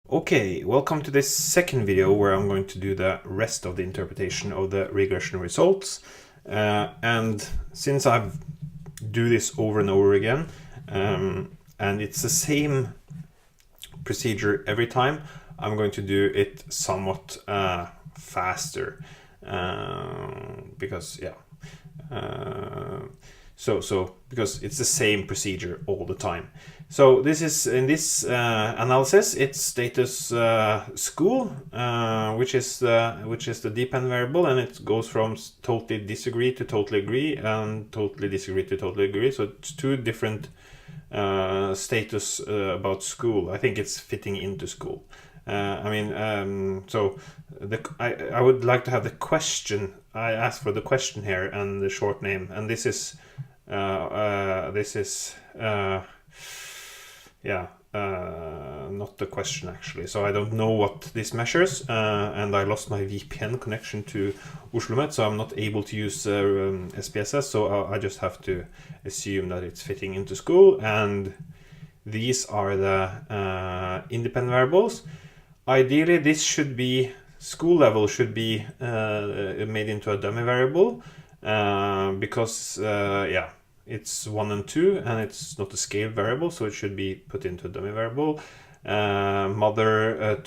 Okay, welcome to this second video where I'm going to do the rest of the interpretation of the regression results. And since I do this over and over again, and it's the same procedure every time, I'm going to do it somewhat faster because because it's the same procedure all the time. So this is in this analysis, it's status school, which is the dependent variable, and it goes from totally disagree to totally agree and totally disagree to totally agree. So it's two different status about school. I think it's fitting into school. So I would like to have the question. I asked for the question here and the short name, and this is not the question actually. So I don't know what this measures, and I lost my VPN connection to OsloMet, so I'm not able to use SPSS. So I just have to assume that it's fitting into school, and these are the independent variables. Ideally, this should be school level should be made into a dummy variable because it's 1 and 2 and it's not a scale variable, so it should be put into a dummy variable. Mother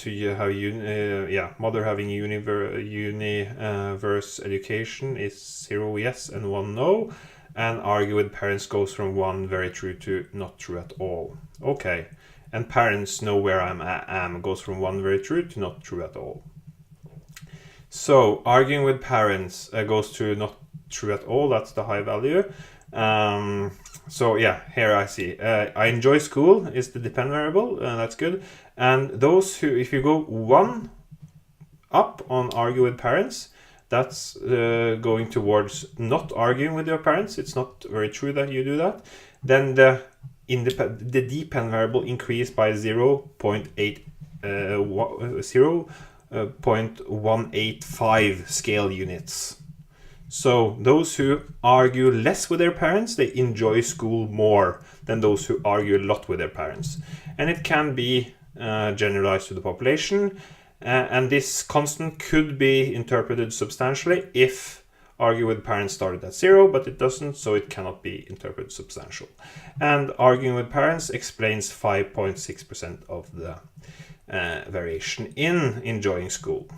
having universe education is 0 yes and 1 no, and argue with parents goes from 1 very true to not true at all. Okay, and parents know where I am goes from 1 very true to not true at all. So arguing with parents goes to not true at all. That's the high value. Here I see I enjoy school is the dependent variable, that's good. And those who, if you go 1 up on argue with parents, that's going towards not arguing with your parents. It's not very true that you do that. Then the dependent variable increased by 0.185 scale units. So those who argue less with their parents, they enjoy school more than those who argue a lot with their parents. And it can be generalized to the population. And this constant could be interpreted substantially if argue with parents started at 0, but it doesn't, so it cannot be interpreted substantial. And arguing with parents explains 5.6% of the variation in enjoying school.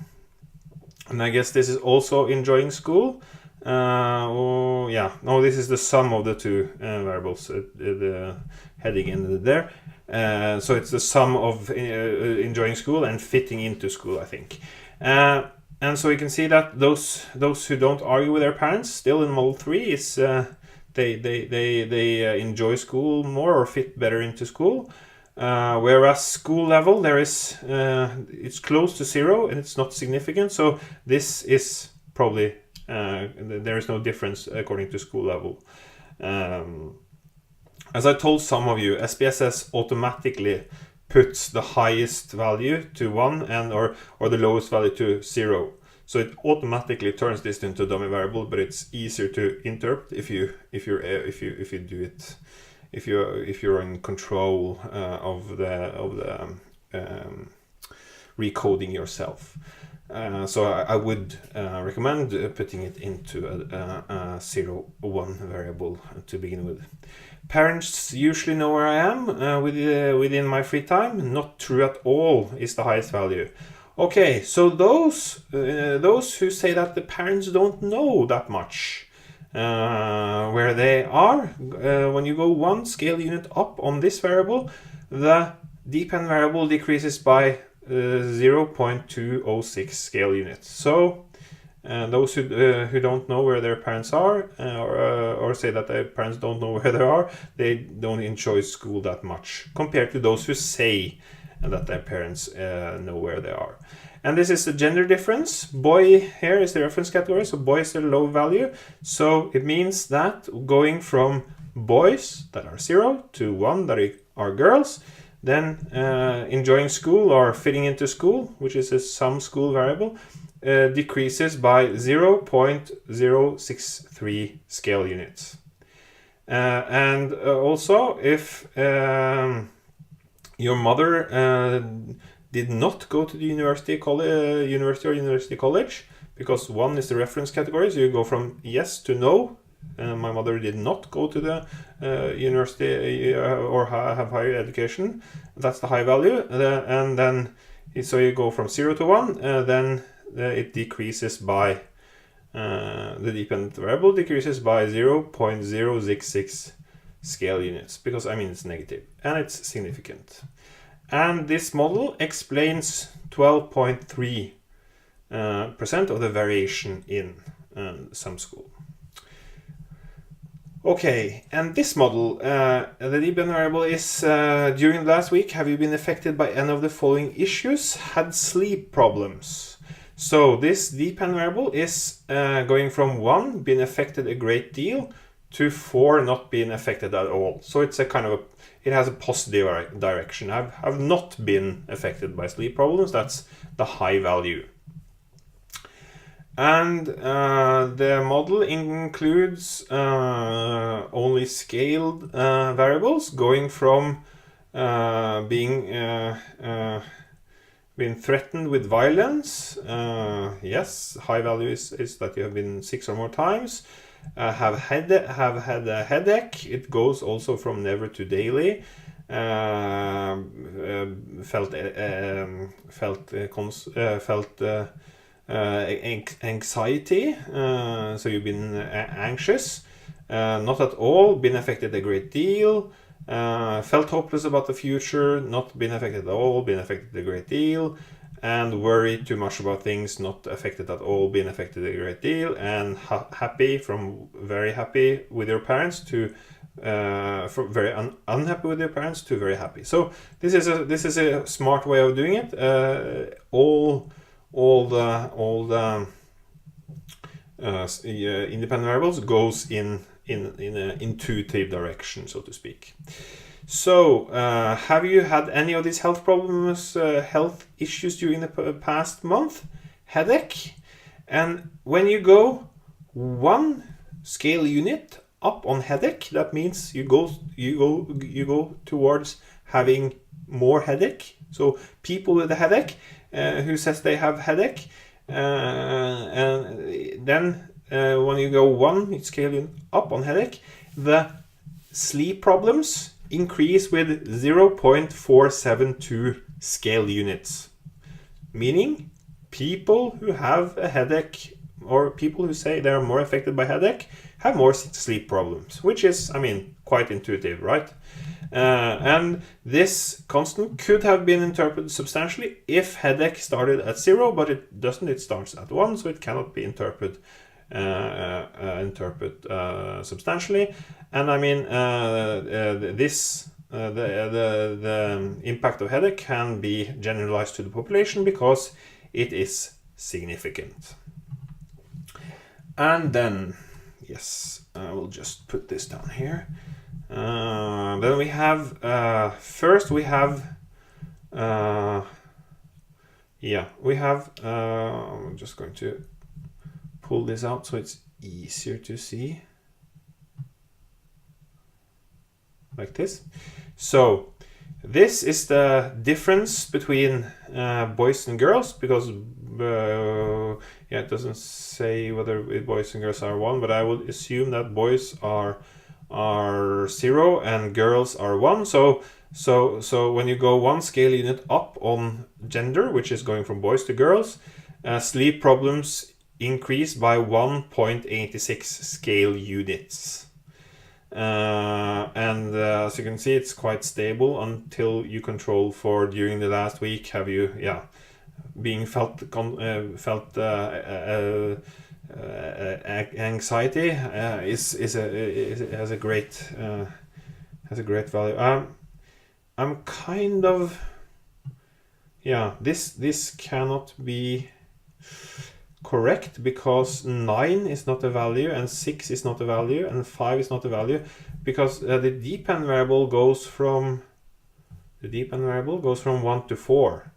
And I guess this is also enjoying school. This is the sum of the two variables, the heading in there. So it's the sum of enjoying school and fitting into school, I think. And so you can see that those who don't argue with their parents still in model 3 is they enjoy school more or fit better into school. Whereas school level, there is it's close to 0 and it's not significant. So this is probably there is no difference according to school level. As I told some of you, SPSS automatically puts the highest value to 1 and or the lowest value to 0. So it automatically turns this into a dummy variable, but it's easier to interpret if you do it. If you're in control of the recoding yourself. So I would recommend putting it into a 0-1 variable to begin with. Parents usually know where I am within my free time. Not true at all is the highest value. Okay, so those who say that the parents don't know that much where they are, when you go 1 scale unit up on this variable, the dependent variable decreases by 0.206 scale units. So those who don't know where their parents are, or say that their parents don't know where they are, they don't enjoy school that much compared to those who say that their parents know where they are. And this is the gender difference. Boy here is the reference category, so boy is the low value. So it means that going from boys that are 0 to 1 that are girls, then enjoying school or fitting into school, which is a sum school variable, decreases by 0.063 scale units. Also, if your mother did not go to the university or university college, because 1 is the reference category, so you go from yes to no. My mother did not go to the university or have higher education. That's the high value. And then, so you go from 0 to 1, then it decreases by, the dependent variable decreases by 0.066 scale units, because it's negative and it's significant. And this model explains 12.3% of the variation in some school. Okay, and this model, the dependent variable is, during last week, have you been affected by any of the following issues? Had sleep problems. So this dependent variable is going from 1, been affected a great deal, to 4, not being affected at all. So it's a kind of it has a positive direction. I've not been affected by sleep problems. That's the high value. And the model includes only scaled variables, going from being threatened with violence. Yes, high value is that you have been 6 or more times. Have had a headache. It goes also from never to daily. Felt anxiety, so you've been anxious, not at all, been affected a great deal, felt hopeless about the future, not been affected at all, been affected a great deal, and worried too much about things, not affected at all, been affected a great deal, and happy, from very happy with your parents to from very unhappy with your parents to very happy. So this is a smart way of doing it. All the independent variables goes in an intuitive direction, so to speak. So have you had any of these health problems, health issues during the past month? Headache. And when you go 1 scale unit up on headache, that means you go towards having more headache. So people with a headache, who says they have headache, and then when you go 1 scale up on headache, the sleep problems increase with 0.472 scale units, meaning people who have a headache, or people who say they're more affected by headache, have more sleep problems, which is, quite intuitive, right? And this constant could have been interpreted substantially if headache started at 0, but it doesn't. It starts at 1, so it cannot be interpreted substantially. And the impact of headache can be generalized to the population because it is significant. And then, yes, I will just put this down here. Then we have, first we have, I'm just going to pull this out so it's easier to see, like this. So this is the difference between boys and girls, because it doesn't say whether boys and girls are 1, but I would assume that boys are 0 and girls are 1. So when you go 1 scale unit up on gender, which is going from boys to girls, sleep problems increase by 1.86 scale units. And as you can see, it's quite stable until you control for during the last week. Have you, being felt anxiety has a great value. I'm kind of, this cannot be correct, because 9 is not a value and 6 is not a value and 5 is not a value, because the dependent variable goes from 1 to 4.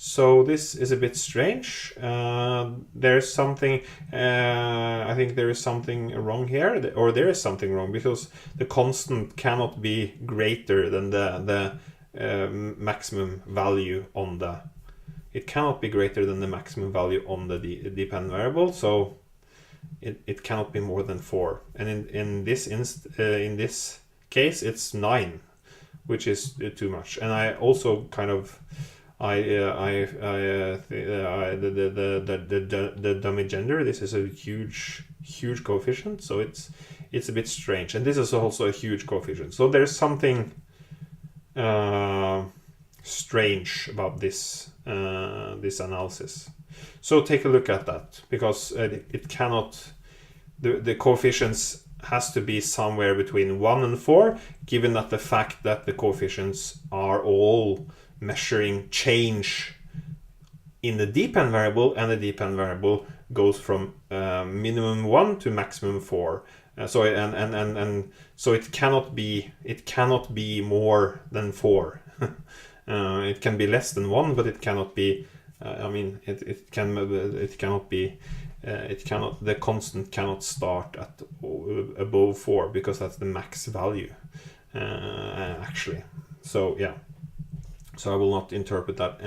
So this is a bit strange. There's something, I think there is something wrong here, or there is something wrong, because the constant cannot be greater than the maximum value on the. It cannot be greater than the maximum value on the dependent variable, so it cannot be more than 4. And in this case, it's 9, which is too much. And I also kind of the dummy gender. This is a huge coefficient, so it's a bit strange. And this is also a huge coefficient. So there's something strange about this analysis. So take a look at that, because it cannot. The coefficients has to be somewhere between 1 and 4, given that the fact that the coefficients are all measuring change in the dependent variable, and the dependent variable goes from minimum 1 to maximum 4. So it cannot be more than 4. It can be less than 1, but it cannot be. It cannot be. The constant cannot start at above 4, because that's the max value, actually. So yeah. So I will not interpret that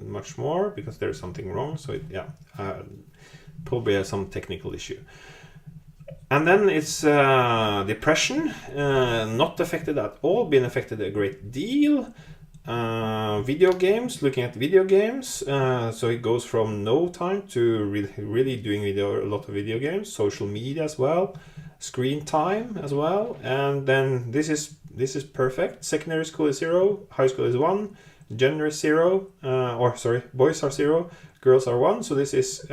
much more, because there's something wrong. So probably some technical issue. And then it's depression, not affected at all, been affected a great deal. Video games, looking at video games, so it goes from no time to really doing a lot of video games. Social media as well, screen time as well. And then this is perfect. Secondary school is 0, high school is 1, gender is 0, boys are 0, girls are 1. So this is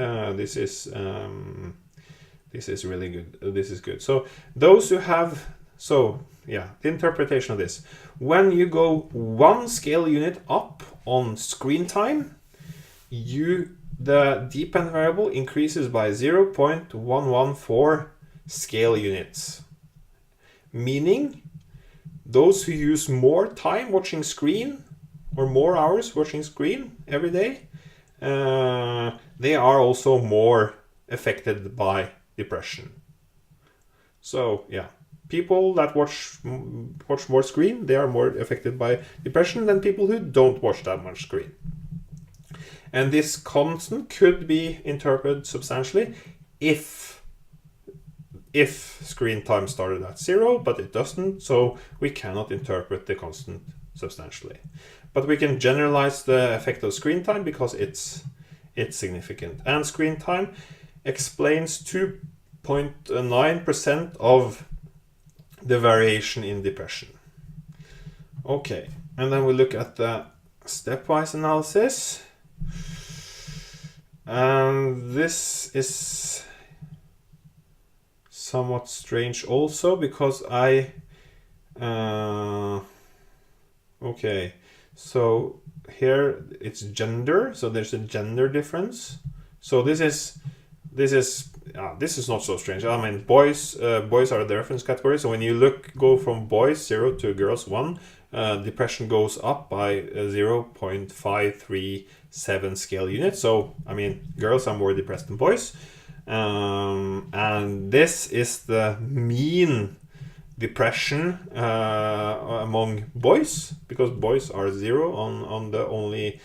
really good. This is good. So those who have, the interpretation of this: when you go 1 scale unit up on screen time, the dependent variable increases by 0.114 scale units, meaning those who use more time watching screen, or more hours watching screen every day, they are also more affected by depression. So yeah, people that watch more screen, they are more affected by depression than people who don't watch that much screen. And this constant could be interpreted substantially if screen time started at 0, but it doesn't, so we cannot interpret the constant substantially. But we can generalize the effect of screen time, because it's significant. And screen time explains 2.9% of the variation in depression. Okay, and then we look at the stepwise analysis. And this is somewhat strange also, because okay, so here it's gender, so there's a gender difference. So this is not so strange. I mean, boys are the reference category. So when you go from boys 0 to girls 1, depression goes up by 0.537 scale units. So I mean, girls are more depressed than boys, and this is the mean depression among boys, because boys are 0 on the only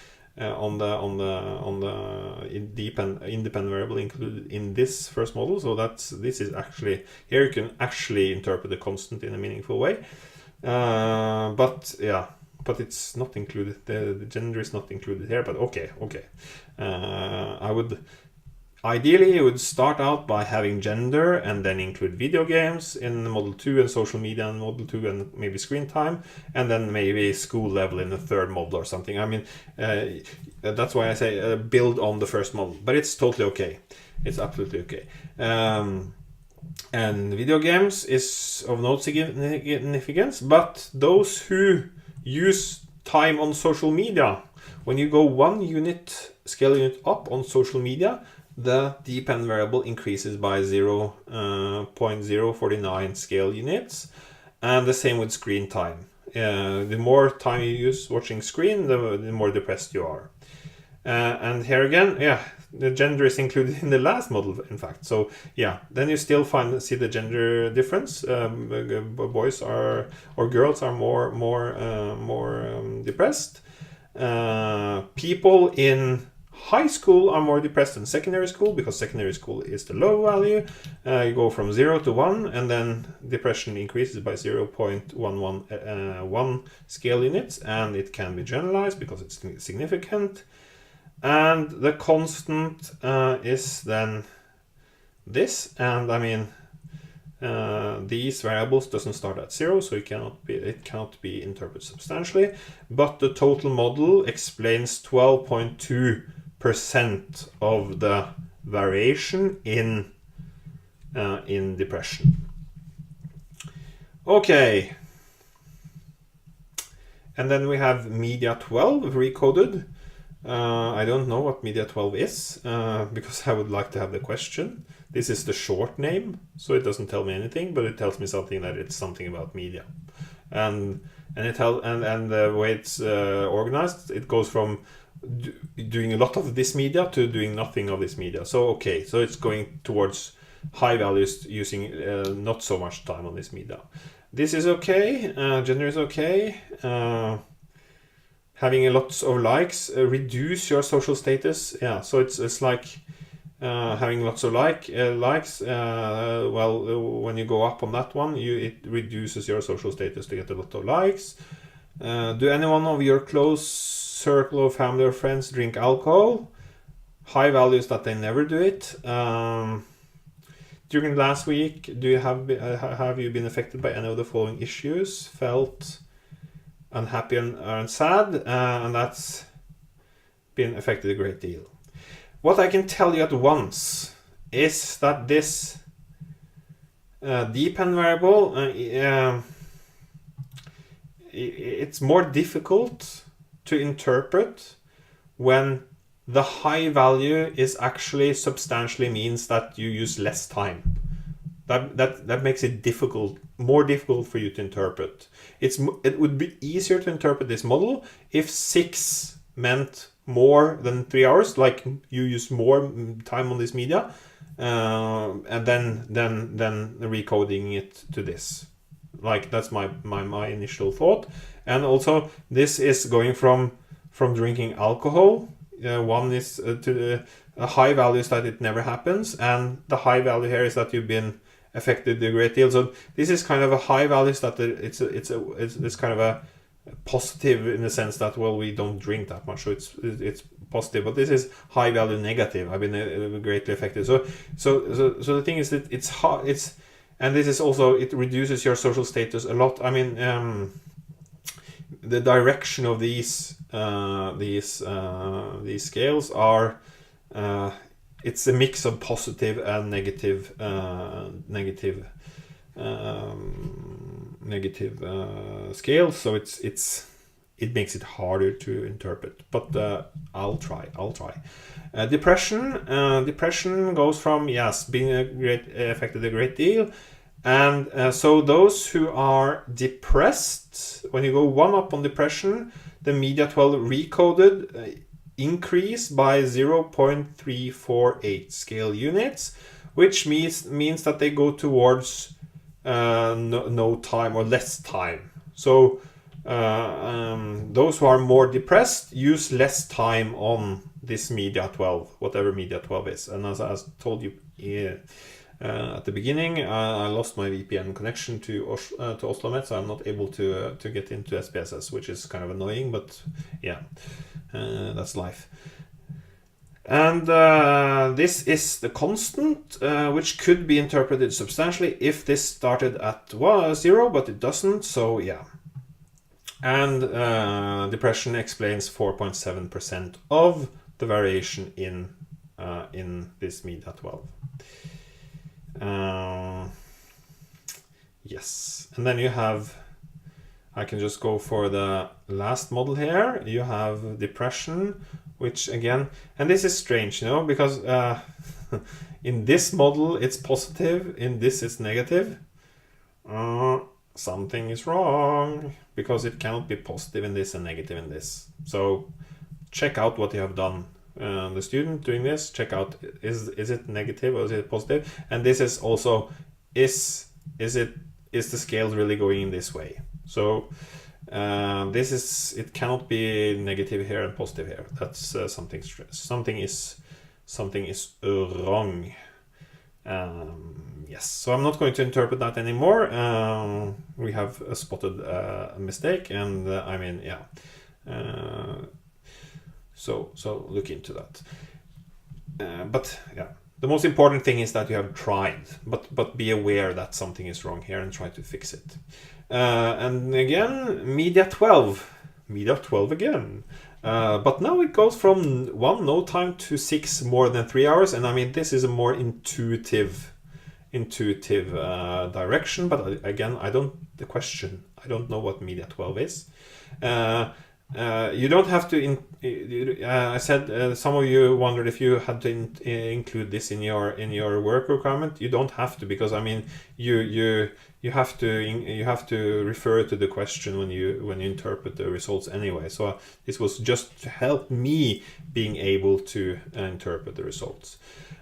independent variable included in this first model. So this is actually, here you can actually interpret the constant in a meaningful way, but it's not included. The gender is not included here, but okay. Ideally, you would start out by having gender and then include video games in model 2, and social media in model 2, and maybe screen time, and then maybe school level in the third model or something. I mean, that's why I say build on the first model, but it's totally okay. It's absolutely okay. And video games is of no significance, but those who use time on social media, when you go 1 scale unit up on social media, the dependent variable increases by 0.049 scale units, and the same with screen time. The more time you use watching screen, the more depressed you are. And here again, yeah, the gender is included in the last model, in fact. So yeah, then you still see the gender difference. Boys are, or girls are more depressed. People in high school are more depressed than secondary school, because secondary school is the low value. You go from 0 to 1, and then depression increases by 0.111 scale units, and it can be generalized because it's significant. And the constant is then this, and I mean these variables doesn't start at 0, so it cannot be interpreted substantially. But the total model explains 12.2% of the variation in depression. Okay, and then we have media 12 recoded. I don't know what media 12 is, because I would like to have the question. This is the short name, so it doesn't tell me anything, but it tells me something, that it's something about media. And the way it's organized, it goes from doing a lot of this media to doing nothing of this media. So okay, so it's going towards high values using not so much time on this media. This is okay. Gender is okay. Having lots of likes reduce your social status. Yeah, so it's like having lots of likes. Well, when you go up on that one, it reduces your social status to get a lot of likes. Do anyone of your close circle of family or friends drink alcohol? High values that they never do it. During last week, have you been affected by any of the following issues? Felt unhappy and sad, and that's been affected a great deal. What I can tell you at once is that this depend variable, it's more difficult to interpret when the high value is actually substantially means that you use less time. That makes it more difficult for you to interpret. It would be easier to interpret this model if 6 meant more than 3 hours, like you use more time on this media, and then recoding it to this. Like that's my initial thought. And also this is going from drinking alcohol. One is to a high value is that it never happens, and the high value here is that you've been affected a great deal. So this is kind of a high value, that it's kind of a positive in the sense that, well, we don't drink that much, so it's positive. But this is high value negative. I've been greatly affected. So the thing is that it's hard. And this is also, it reduces your social status a lot. I mean, the direction of these scales are. It's a mix of positive and negative scales, so it makes it harder to interpret. But I'll try. Depression goes from being affected a great deal, and so those who are depressed, when you go 1 up on depression, the media 12 recoded increase by 0.348 scale units, which means that they go towards no time or less time. So those who are more depressed use less time on this media 12, whatever media 12 is. And as I told you at the beginning, I lost my VPN connection to Oslomet, so I'm not able to get into SPSS, which is kind of annoying, but yeah, that's life. And this is the constant, which could be interpreted substantially if this started at 0, but it doesn't, so yeah. And depression explains 4.7% of the variation in this media 12. Yes, and then you have, I can just go for the last model here. You have depression, which again, and this is strange, because in this model it's positive, in this it's negative. Something is wrong, because it cannot be positive in this and negative in this. So check out what you have done the student doing this, check out is it negative or is it positive, and this is also is the scale really going in this way. So this is, it cannot be negative here and positive here. That's something is wrong. Yes, so I'm not going to interpret that anymore. We have spotted a mistake, and I mean, yeah. So look into that. But yeah, the most important thing is that you have tried, but be aware that something is wrong here and try to fix it. And again, media 12 again. But now it goes from 1 no time to 6 more than 3 hours, and I mean, this is a more intuitive direction. But again, I don't know what media 12 is. You don't have to. I said some of you wondered if you had to include this in your work requirement. You don't have to, because I mean, you have to refer to the question when you interpret the results anyway. So this was just to help me being able to interpret the results.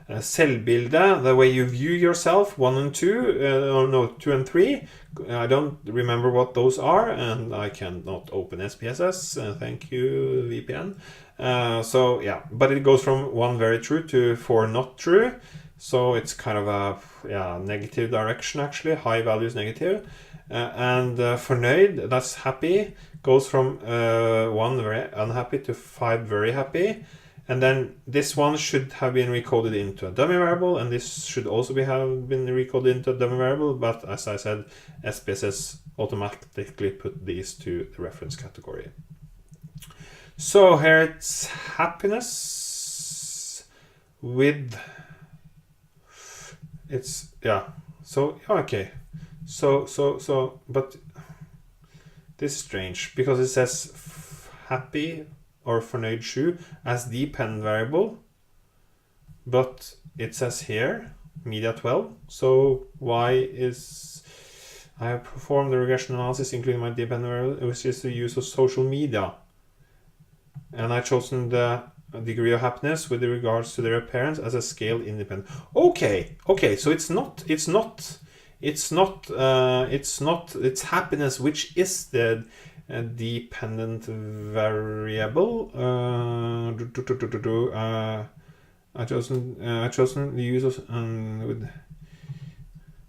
Selvbilde, the way you view yourself, 1 and 2, 2 and 3. I don't remember what those are, and I cannot open SPSS. Thank you, VPN. So yeah, but it goes from 1 very true to 4 not true. So it's kind of a negative direction, actually. High value is negative. And fornøyd, that's happy, goes from 1 very unhappy to 5 very happy. And then this one should have been recoded into a dummy variable, and this should also have been recoded into a dummy variable. But as I said, SPSS automatically put these to the reference category. So here it's happiness with, it's, yeah. So, okay. So, but this is strange, because it says happy or fornøyd 7 as dependent variable, but it says here media 12. So why is, I have performed the regression analysis including my dependent variable, which is the use of social media, and I've chosen the degree of happiness with regards to their appearance as a scale independent. Okay, so it's happiness which is the dependent variable. I chosen the use of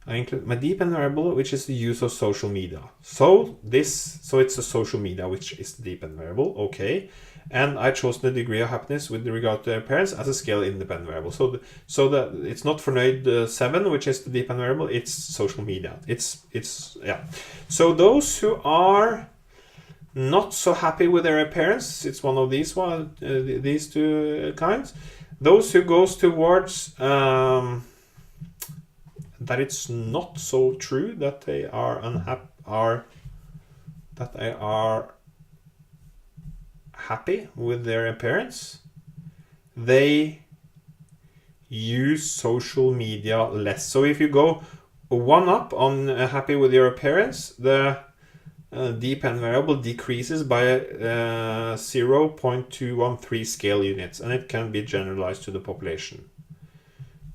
I include my dependent variable, which is the use of social media. So it's a social media which is the dependent variable. Okay, and I chose the degree of happiness with regard to their parents as a scale independent variable. So that it's not fornøyd 7, which is the dependent variable. It's social media. It's yeah. So those who are not so happy with their appearance, it's one of these these two kinds. Those who goes towards that it's not so true that they are happy with their appearance, they use social media less. So if you go 1 up on happy with your appearance, the dependent variable decreases by 0.213 scale units, and it can be generalized to the population.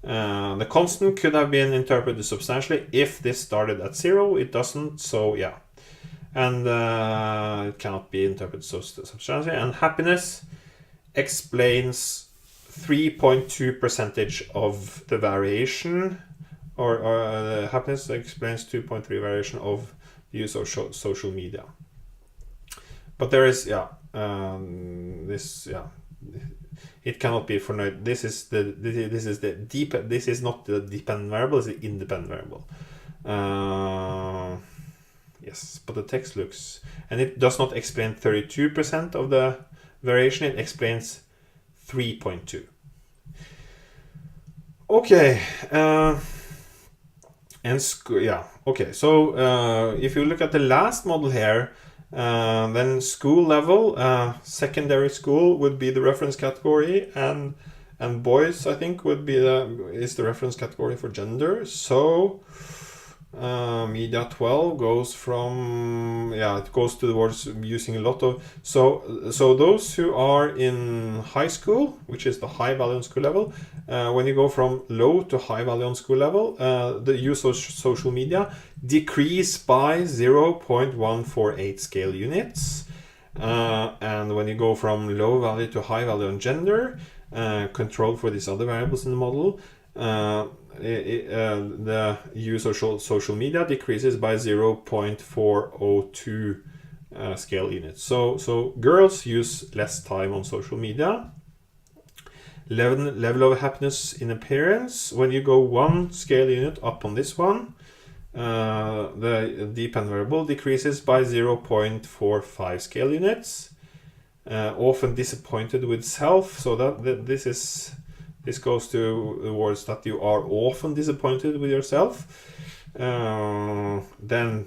The constant could have been interpreted substantially if this started at 0. It doesn't, so yeah. And it cannot be interpreted so substantially. And happiness explains 3.2% of the variation, or happiness explains 2.3 variation of use of social media. But there is, it cannot be fornøyd. This is not the dependent variable, it's the independent variable. Yes, but the text looks, and it does not explain 32% of the variation, it explains 3.2. Okay, okay, so if you look at the last model here, then school level, secondary school would be the reference category, and boys, I think, would be is the reference category for gender. So Media 12 goes from, it goes towards using a lot of, so those who are in high school, which is the high value on school level, when you go from low to high value on school level, the use of social media decrease by 0.148 scale units. And when you go from low value to high value on gender, controlled for these other variables in the model, the use of social media decreases by 0.402 scale units. So girls use less time on social media. Level of happiness in appearance, when you go one scale unit up on this one, the dependent variable decreases by 0.45 scale units. Often disappointed with self, so that this goes towards that you are often disappointed with yourself. Then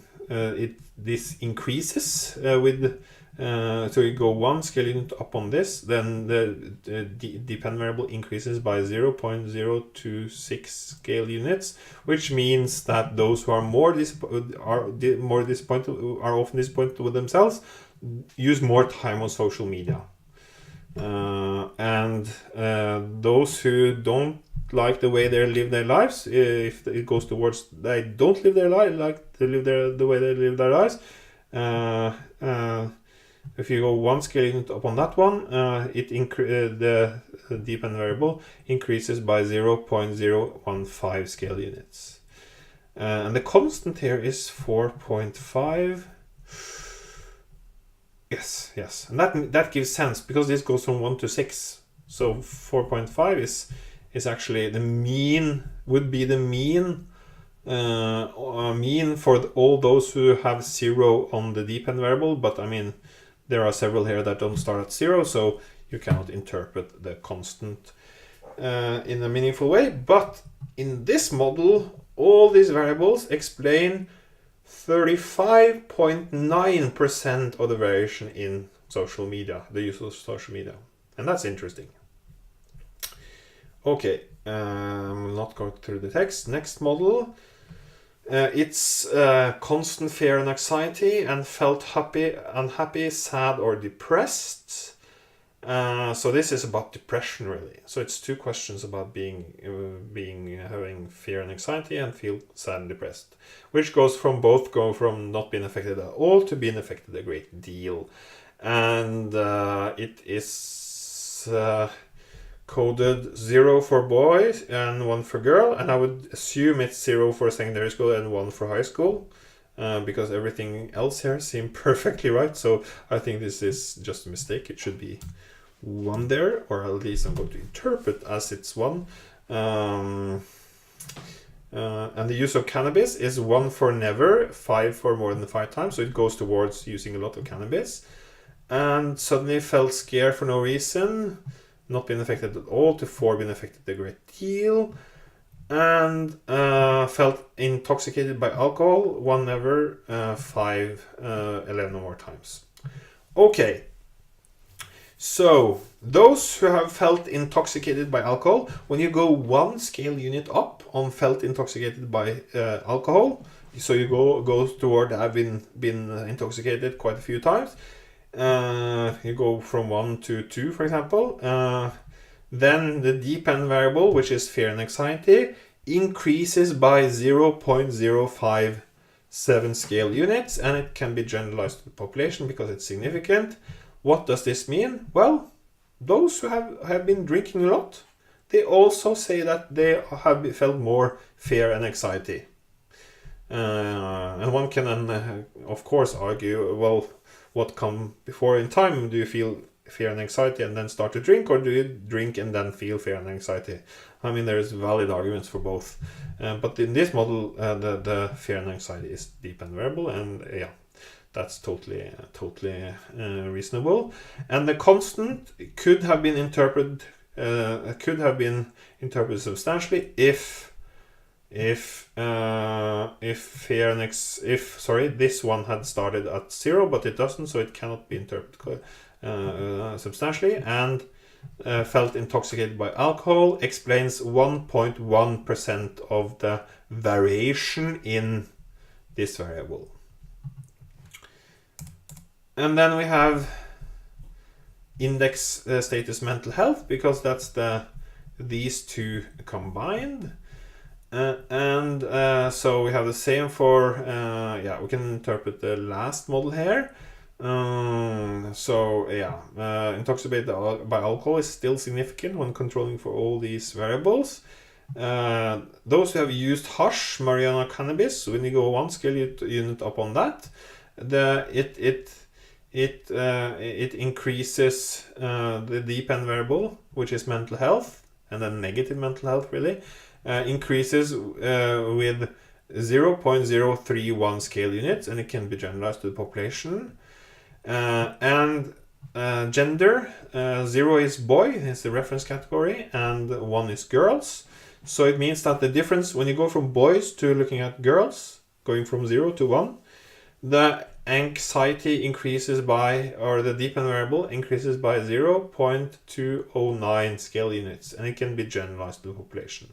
this increases with, so you go one scale unit up on this, then the dependent variable increases by 0.026 scale units, which means that those who are often disappointed with themselves use more time on social media. And those who don't like the way they live their lives, if it goes towards they don't live their life, like to live the way they live their lives, if you go one scale unit up on that one, the dependent variable increases by 0.015 scale units. And the constant here is 4.5. Yes, and that gives sense because this goes from 1 to 6. So 4.5 is actually the mean, would be the mean for all those who have 0 on the dependent variable. But I mean, there are several here that don't start at 0, so you cannot interpret the constant in a meaningful way. But in this model, all these variables explain 35.9% of the variation in social media, the use of social media. And that's interesting. Okay, we'll not go through the text. Next model. It's constant fear and anxiety and felt happy, unhappy, sad, or depressed. So this is about depression, really. So it's two questions about having fear and anxiety and feel sad and depressed, which go from not being affected at all to being affected a great deal. And it is coded 0 for boys and 1 for girl, and I would assume it's 0 for secondary school and 1 for high school, because everything else here seems perfectly right. So I think this is just a mistake. It should be 1 there, or at least I'm going to interpret as it's 1. And the use of cannabis is 1 for never, 5 for more than 5 times, so it goes towards using a lot of cannabis. And suddenly felt scared for no reason, not being affected at all, to 4 being affected a great deal. And felt intoxicated by alcohol, 1 never, 5 11 or more times. Okay. So, those who have felt intoxicated by alcohol, when you go 1 scale unit up on felt intoxicated by alcohol, so you go toward have been intoxicated quite a few times, you go from 1 to 2, for example, then the dependent variable, which is fear and anxiety, increases by 0.057 scale units, and it can be generalized to the population because it's significant. What does this mean? Well, those who have been drinking a lot, they also say that they have felt more fear and anxiety. And one can, of course, argue, well, what come before in time? Do you feel fear and anxiety and then start to drink, or do you drink and then feel fear and anxiety? I mean, there's valid arguments for both. But in this model, the fear and anxiety is dependent variable, and that's totally reasonable. And the constant could have been interpreted substantially if this one had started at 0, but it doesn't, so it cannot be interpreted substantially. And felt intoxicated by alcohol explains 1.1% of the variation in this variable. And then we have index status mental health, because that's these two combined. So we have the same for, we can interpret the last model here. Intoxicated by alcohol is still significant when controlling for all these variables. Those who have used hash, marijuana, cannabis, when you go one scale unit up on that, it increases the depend variable, which is mental health, and then negative mental health really, increases with 0.031 scale units, and it can be generalized to the population. Gender, 0 is boy, is the reference category, and 1 is girls. So it means that the difference when you go from boys to looking at girls, going from 0 to 1, the anxiety increases by, or the depend variable increases by 0.209 scale units, and it can be generalized to the population.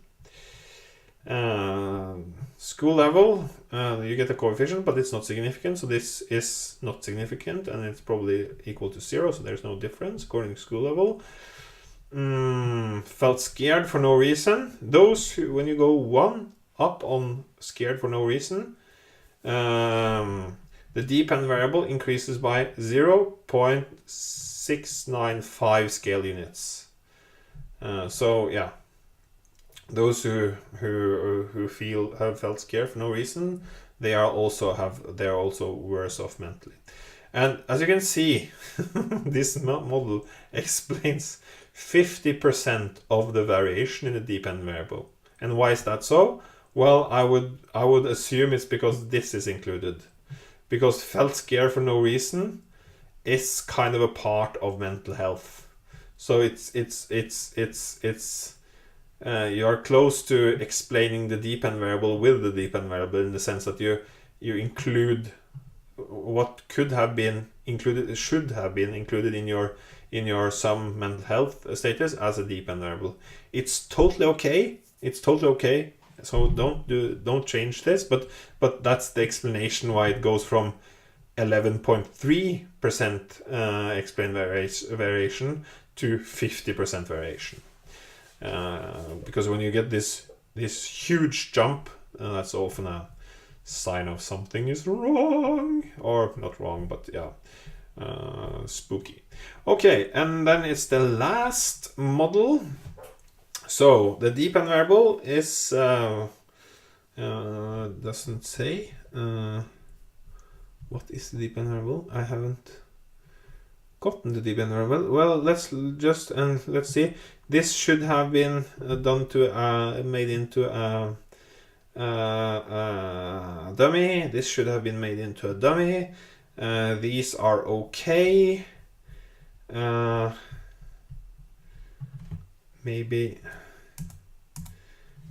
School level, you get a coefficient, but it's not significant, so this is not significant, and it's probably equal to 0, so there's no difference according to school level. Felt scared for no reason. Those who, when you go 1 up on scared for no reason, the depend variable increases by 0.695 scale units. Those who have felt scared for no reason, they are also worse off mentally. And as you can see, this model explains 50% of the variation in the depend variable. And why is that so? Well, I would assume it's because this is included. Because felt scared for no reason is kind of a part of mental health. So you are close to explaining the depend variable with the depend variable, in the sense that you include what should have been included in your some mental health status as a depend variable. It's totally okay. So don't change this, but that's the explanation why it goes from 11.3% explained variation to 50% variation. Because when you get this huge jump, that's often a sign of something is wrong, or not wrong, but spooky. Okay, and then it's the last model. So the depend variable is doesn't say what is the depend variable. I haven't gotten the depend variable. Well, let's see. This should have been made into a dummy. This should have been made into a dummy. These are okay. Maybe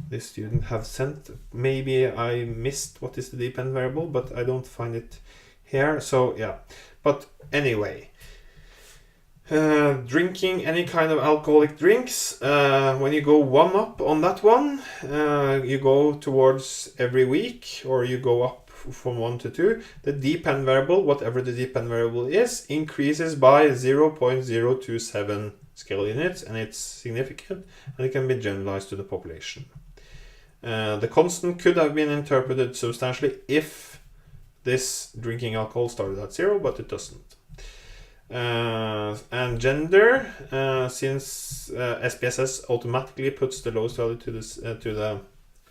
this student have sent. Maybe I missed what is the depend variable, but I don't find it here. So yeah, but anyway. Drinking any kind of alcoholic drinks, when you go 1 up on that one, you go towards every week, or you go up from 1 to 2, the depend variable, whatever the depend variable is, increases by 0.027 scale units, and it's significant, and it can be generalized to the population. The constant could have been interpreted substantially if this drinking alcohol started at 0, but it doesn't. And gender, since SPSS automatically puts the lowest value to the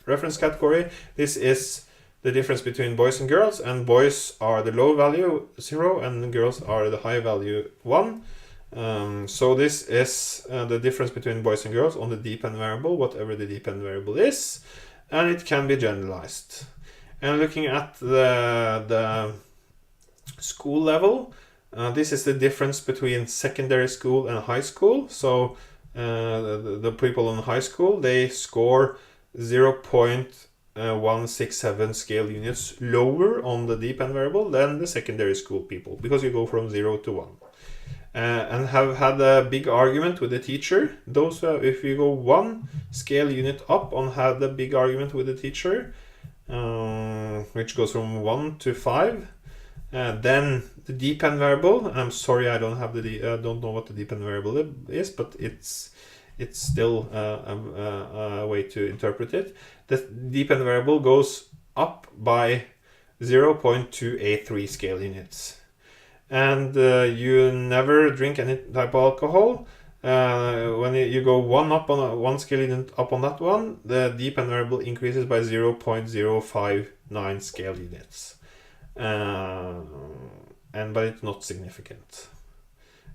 reference category, this is the difference between boys and girls, and boys are the low value 0 and girls are the high value 1. So this is the difference between boys and girls on the depend variable, whatever the depend variable is, and it can be generalized. And looking at the school level, this is the difference between secondary school and high school. So the people in high school, they score 0.167 scale units lower on the depend variable than the secondary school people, because you go from 0 to 1. And have had a big argument with the teacher. Those if you go 1 scale unit up on had a big argument with the teacher, which goes from 1 to 5. Then the depend variable. I'm sorry, I don't have don't know what the depend variable is, but it's still a way to interpret it. The depend variable goes up by 0.283 scale units, and you never drink any type of alcohol. When you go one scale unit up on that one, the depend variable increases by 0.059 scale units. But it's not significant.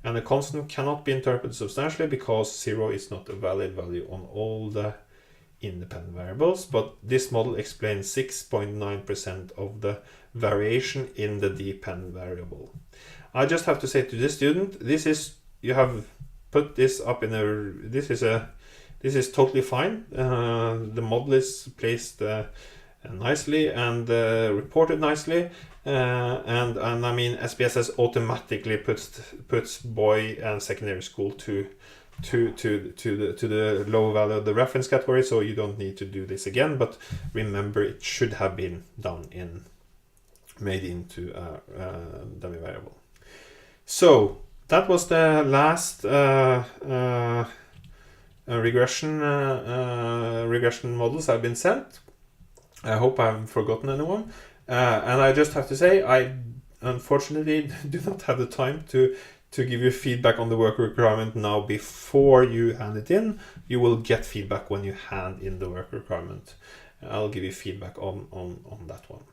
And the constant cannot be interpreted substantially because 0 is not a valid value on all the independent variables, but this model explains 6.9% of the variation in the dependent variable. I just have to say to this student, you have put this up in this is totally fine. The model is placed nicely and reported nicely, and I mean SPSS automatically puts boy and secondary school to the low value of the reference category, so you don't need to do this again. But remember, it should have been made into a dummy variable. So that was the last regression models I've been sent. I hope I haven't forgotten anyone. And I just have to say, I unfortunately do not have the time to give you feedback on the work requirement now before you hand it in. You will get feedback when you hand in the work requirement. I'll give you feedback on that one.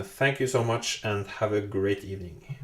Thank you so much and have a great evening.